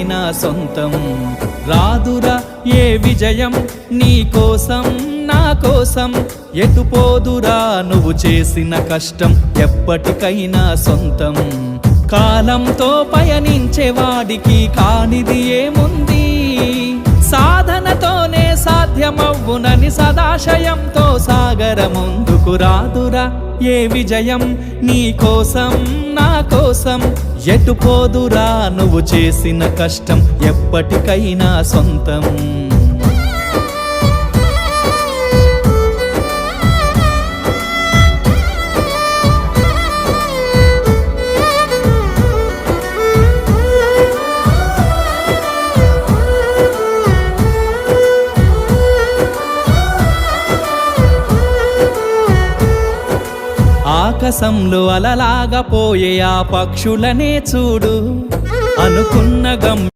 ఎప్పటికైనా సొంతం. రాదురా ఏ విజయం నీ కోసం నా కోసం, ఎటుపోదురా నువ్వు చేసిన కష్టం ఎప్పటికైనా సొంతం. కాలంతో పయనించేవాడికి కానిది ఏముంది, సాధనతోనే సాధ్యమవ్వునని సదాశయంతో సాగర ముందుకు. రాదురా ఏ విజయం నీ కోసం నా కోసం, ఎటుపోదురా నువ్వు చేసిన కష్టం ఎప్పటికైనా సొంతం. ఆకాశంలో అలలాగా పోయే ఆ పక్షులనే చూడు, అనుకున్న గమ్యం